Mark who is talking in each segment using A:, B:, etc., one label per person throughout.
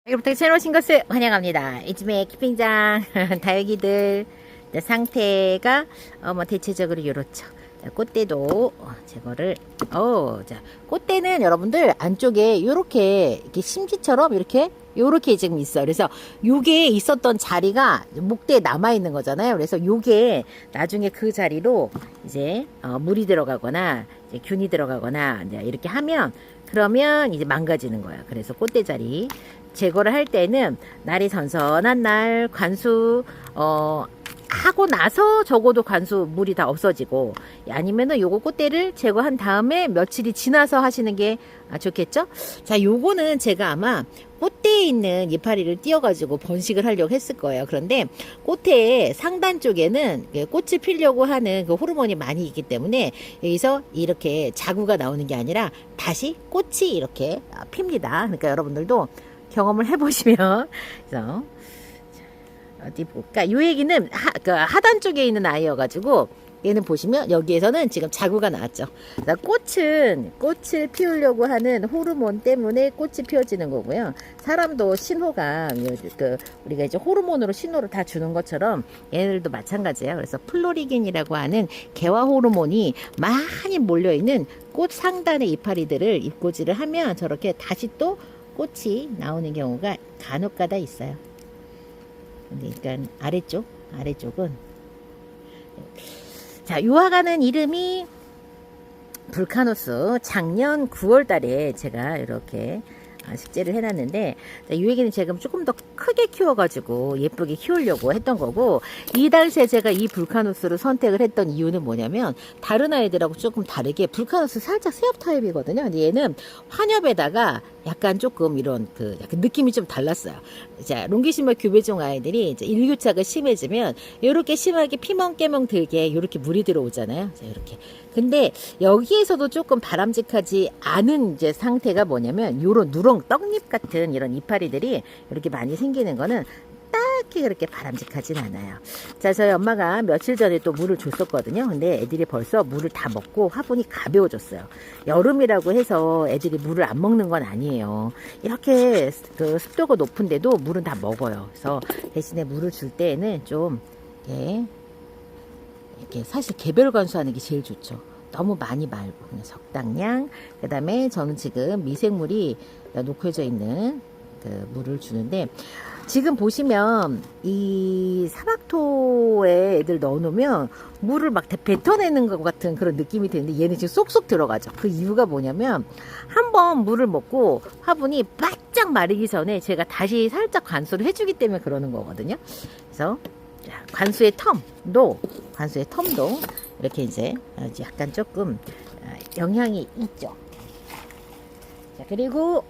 A: 여러분들 새로 오신 것을 환영합니다. 이쯤에 키핑장 다육이들 상태가 대체적으로 이렇죠. 자, 꽃대도 제거를 자, 꽃대는 여러분들 안쪽에 요렇게 이렇게 심지처럼 요렇게 지금 있어요. 그래서 요게 있었던 자리가 목대에 남아 있는 거잖아요. 그래서 요게 나중에 그 자리로 이제 물이 들어가거나 이제 균이 들어가거나 이제 이렇게 하면 그러면 이제 망가지는 거예요. 그래서 꽃대 자리 제거를 할 때는 날이 선선한 날 관수 하고 나서 적어도 관수 물이 다 없어지고, 아니면은 요거 꽃대를 제거한 다음에 며칠이 지나서 하시는 게 좋겠죠. 자, 요거는 제가 아마 꽃대에 있는 이파리를 띄어가지고 번식을 하려고 했을 거예요. 그런데 꽃의 상단 쪽에는 꽃을 피려고 하는 그 호르몬이 많이 있기 때문에 여기서 이렇게 자구가 나오는 게 아니라 다시 꽃이 이렇게 핍니다. 그러니까 여러분들도 경험을 해보시면, 그래서 어디 볼까? 요 얘기는 하단 쪽에 있는 아이여가지고, 얘는 보시면 여기에서는 지금 자구가 나왔죠. 꽃을 피우려고 하는 호르몬 때문에 꽃이 피어지는 거고요. 사람도 신호가 우리가 이제 호르몬으로 신호를 다 주는 것처럼 얘네들도 마찬가지예요. 그래서 플로리긴이라고 하는 개화 호르몬이 많이 몰려 있는 꽃 상단의 이파리들을 입고지를 하면 저렇게 다시 또 꽃이 나오는 경우가 간혹가다 있어요. 그러니까 아래쪽은 자, 유화가는 이름이 불카노스. 작년 9월 달에 제가 이렇게 식재를 해놨는데, 이 얘기는 제가 조금 더 크게 키워가지고 예쁘게 키우려고 했던 거고, 이 당시에 제가 이 불카누스를 선택을 했던 이유는 뭐냐면, 다른 아이들하고 조금 다르게 불카누스 살짝 새엽 타입이거든요. 근데 얘는 환엽에다가 약간 조금 이런 약간 느낌이 좀 달랐어요. 자, 롱기시마 규배종 아이들이 이제 일교차가 심해지면 이렇게 심하게 피멍깨멍 들게 이렇게 물이 들어오잖아요. 자, 이렇게. 근데 여기에서도 조금 바람직하지 않은 이제 상태가 뭐냐면, 요런 누렁 떡잎 같은 이런 이파리들이 이렇게 많이 생기는 거는 딱히 그렇게 바람직하진 않아요. 자, 저희 엄마가 며칠 전에 또 물을 줬었거든요. 근데 애들이 벌써 물을 다 먹고 화분이 가벼워졌어요. 여름이라고 해서 애들이 물을 안 먹는 건 아니에요. 이렇게 습도가 높은데도 물은 다 먹어요. 그래서 대신에 물을 줄 때에는 좀 이렇게 사실 개별 관수하는 게 제일 좋죠. 너무 많이 말고 그냥 적당량. 그 다음에 저는 지금 미생물이 녹여져 있는 물을 주는데, 지금 보시면 이 사막토에 애들 넣어놓으면 물을 막 뱉어내는 것 같은 그런 느낌이 드는데, 얘는 지금 쏙쏙 들어가죠. 그 이유가 뭐냐면, 한번 물을 먹고 화분이 바짝 마르기 전에 제가 다시 살짝 관수를 해주기 때문에 그러는 거거든요. 그래서 관수의 텀도 이렇게 이제 약간 조금 영향이 있죠. 자, 그리고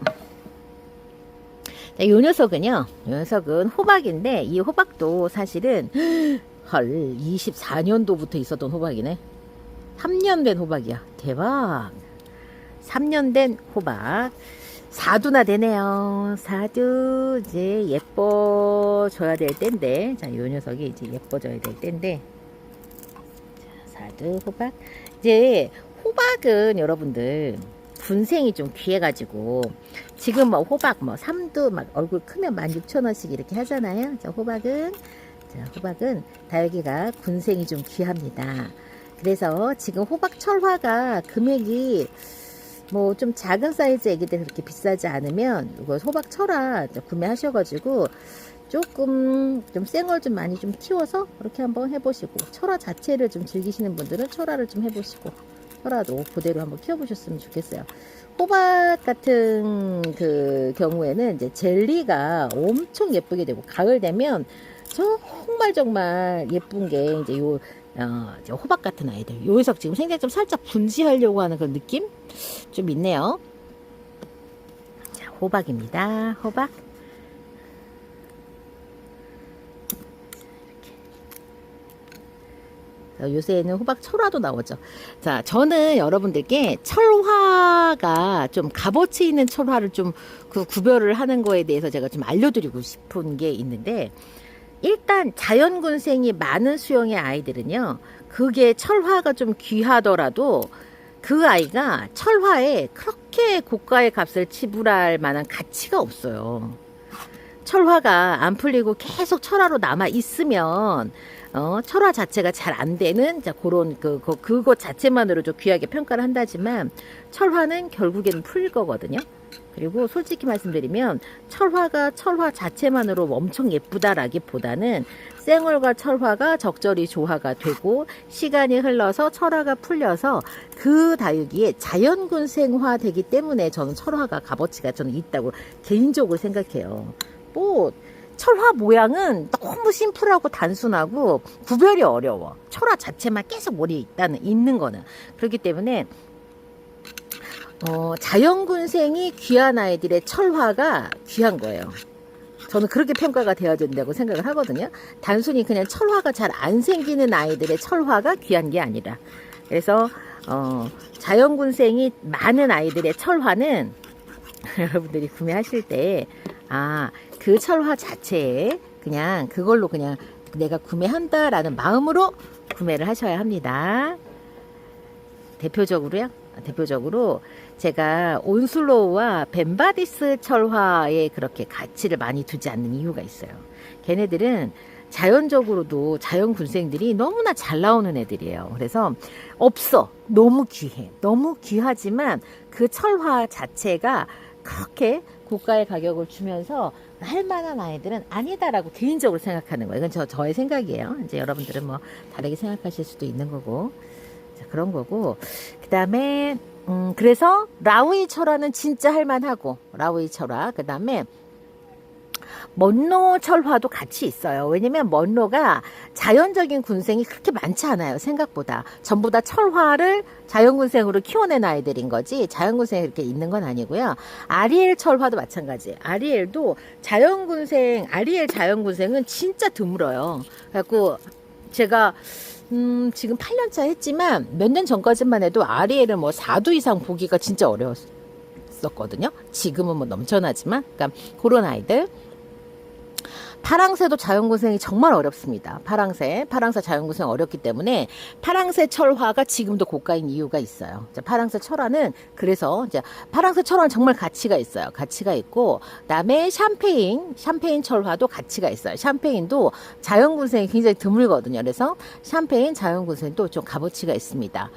A: 이 녀석은 호박인데, 이 호박도 사실은 헐 24년도부터 있었던 호박이네. 3년 된 호박이야. 대박. 3년 된 호박. 4두나 되네요. 4두 이제 예뻐져야 될 때인데, 자, 요 녀석이 이제 예뻐져야 될 때인데, 자, 4두 호박. 이제 호박은 여러분들 분생이 좀 귀해가지고, 지금 호박 3두 얼굴 크면 16,000원씩 이렇게 하잖아요. 자, 호박은 다육이가 군생이 좀 귀합니다. 그래서 지금 호박 철화가 금액이 좀 작은 사이즈 애기들 그렇게 비싸지 않으면 이거 호박 철화 구매하셔가지고 조금 좀 생얼 좀 많이 좀 키워서 그렇게 한번 해보시고, 철화 자체를 좀 즐기시는 분들은 철화를 좀 해보시고, 철화도 그대로 한번 키워보셨으면 좋겠어요. 호박 같은 경우에는 이제 젤리가 엄청 예쁘게 되고, 가을 되면 정말 예쁜 게 이제 호박 같은 아이들. 요 녀석 지금 생장 좀 살짝 분지하려고 하는 그런 느낌 좀 있네요. 자, 호박입니다. 호박. 요새는 호박 철화도 나오죠. 자, 저는 여러분들께 철화가 좀 값어치 있는 철화를 좀 구별을 하는 거에 대해서 제가 좀 알려드리고 싶은 게 있는데, 일단 자연군생이 많은 수용의 아이들은요, 그게 철화가 좀 귀하더라도 그 아이가 철화에 그렇게 고가의 값을 지불할 만한 가치가 없어요. 철화가 안 풀리고 계속 철화로 남아 있으면 철화 자체가 잘 안 되는 그런 그것 자체만으로 좀 귀하게 평가를 한다지만 철화는 결국에는 풀릴 거거든요. 그리고 솔직히 말씀드리면 철화가 철화 자체만으로 엄청 예쁘다라기보다는 쌩얼과 철화가 적절히 조화가 되고 시간이 흘러서 철화가 풀려서 그 다육이에 자연군생화 되기 때문에 저는 철화가 값어치가 저는 있다고 개인적으로 생각해요. 뭐 철화 모양은 너무 심플하고 단순하고 구별이 어려워. 철화 자체만 계속 머리에 있는 거는. 그렇기 때문에 자연군생이 귀한 아이들의 철화가 귀한 거예요. 저는 그렇게 평가가 되어야 된다고 생각을 하거든요. 단순히 그냥 철화가 잘 안 생기는 아이들의 철화가 귀한 게 아니라. 그래서 자연군생이 많은 아이들의 철화는 여러분들이 구매하실 때 그 철화 자체에 그냥 그걸로 그냥 내가 구매한다라는 마음으로 구매를 하셔야 합니다. 대표적으로 제가 온슬로우와 벤바디스 철화에 그렇게 가치를 많이 두지 않는 이유가 있어요. 걔네들은 자연적으로도 자연군생들이 너무나 잘 나오는 애들이에요. 그래서 없어. 너무 귀해. 너무 귀하지만 그 철화 자체가 그렇게 고가의 가격을 주면서 할만한 아이들은 아니다라고 개인적으로 생각하는 거예요. 이건 저의 생각이에요. 이제 여러분들은 뭐 다르게 생각하실 수도 있는 거고. 자, 그런 거고. 그 다음에 그래서 라우이 철화는 진짜 할만하고 라우이 철화. 그 다음에 먼로 철화도 같이 있어요. 왜냐면 먼로가 자연적인 군생이 그렇게 많지 않아요. 생각보다. 전부 다 철화를 자연군생으로 키워낸 아이들인 거지 자연군생이 그렇게 있는 건 아니고요. 아리엘 철화도 마찬가지. 아리엘도 아리엘 자연군생은 진짜 드물어요. 그래갖고 제가 지금 8년차 했지만 몇 년 전까지만 해도 아리엘을 뭐 4두 이상 보기가 진짜 어려웠었거든요. 지금은 뭐 넘쳐나지만 그러니까 그런 아이들. 파랑새도 자연군생이 정말 어렵습니다. 파랑새 자연군생 어렵기 때문에 파랑새 철화가 지금도 고가인 이유가 있어요. 파랑새 철화는 그래서 이제 파랑새 철화는 정말 가치가 있어요. 가치가 있고 그다음에 샴페인 철화도 가치가 있어요. 샴페인도 자연군생이 굉장히 드물거든요. 그래서 샴페인 자연군생도 좀 값어치가 있습니다.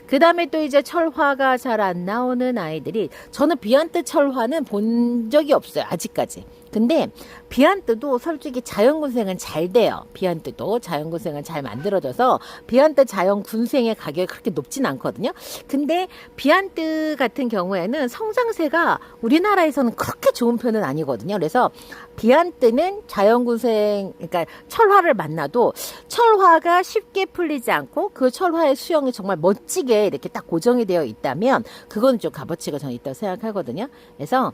A: 그다음에 또 이제 철화가 잘 안 나오는 아이들이 저는 비안뜨 철화는 본 적이 없어요. 아직까지. 근데 비안뜨도 솔직히 자연군생은 잘 돼요. 비안뜨도 자연군생은 잘 만들어져서 비안뜨 자연군생의 가격이 그렇게 높진 않거든요. 근데 비안뜨 같은 경우에는 성장세가 우리나라에서는 그렇게 좋은 편은 아니거든요. 그래서 비안뜨는 자연군생, 그러니까 철화를 만나도 철화가 쉽게 풀리지 않고 그 철화의 수영이 정말 멋지게 이렇게 딱 고정이 되어 있다면 그건 좀 값어치가 저는 있다고 생각하거든요. 그래서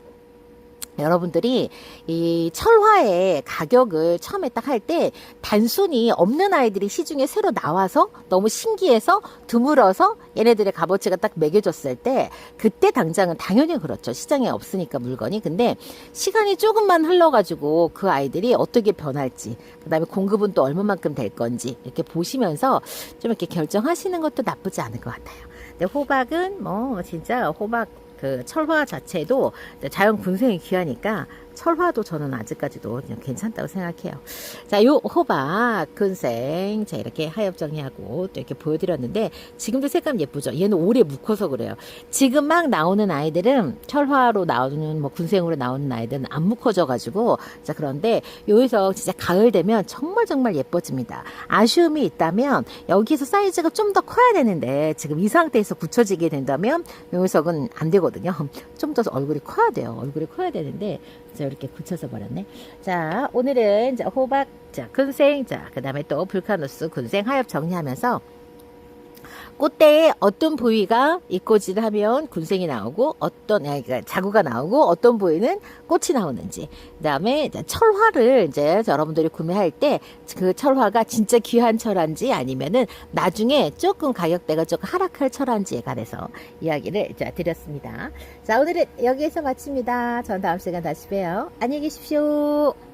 A: 여러분들이 이 철화의 가격을 처음에 딱 할 때 단순히 없는 아이들이 시중에 새로 나와서 너무 신기해서 드물어서 얘네들의 값어치가 딱 매겨졌을 때 그때 당장은 당연히 그렇죠. 시장에 없으니까 물건이. 근데 시간이 조금만 흘러가지고 그 아이들이 어떻게 변할지 그 다음에 공급은 또 얼마만큼 될 건지 이렇게 보시면서 좀 이렇게 결정하시는 것도 나쁘지 않을 것 같아요. 근데 호박은 뭐 진짜 호박 그 철화 자체도 자연 군생이 귀하니까 철화도 저는 아직까지도 괜찮다고 생각해요. 자, 요 호박 근생 자 이렇게 하엽 정리하고 또 이렇게 보여드렸는데 지금도 색감 예쁘죠. 얘는 오래 묵어서 그래요. 지금 막 나오는 아이들은 철화로 나오는 뭐 군생으로 나오는 아이들은 안 묵어져 가지고 자 그런데 여기서 진짜 가을 되면 정말 예뻐집니다. 아쉬움이 있다면 여기서 사이즈가 좀 더 커야 되는데 지금 이 상태에서 굳혀지게 된다면 요 녀석은 안 되거든요. 좀 더 얼굴이 커야 돼요. 얼굴이 커야 되는데 자, 이렇게 굳혀서 버렸네. 자, 오늘은 자, 호박, 자, 군생, 자, 그 다음에 또 불카누스 군생 하엽 정리하면서 꽃대에 어떤 부위가 이꼬지를 하면 군생이 나오고 그러니까 자구가 나오고 어떤 부위는 꽃이 나오는지 그 다음에 철화를 이제 여러분들이 구매할 때 그 철화가 진짜 귀한 철화인지 아니면은 나중에 조금 가격대가 조금 하락할 철화인지에 관해서 이야기를 드렸습니다. 자 오늘은 여기에서 마칩니다. 전 다음 시간 다시 봬요. 안녕히 계십시오.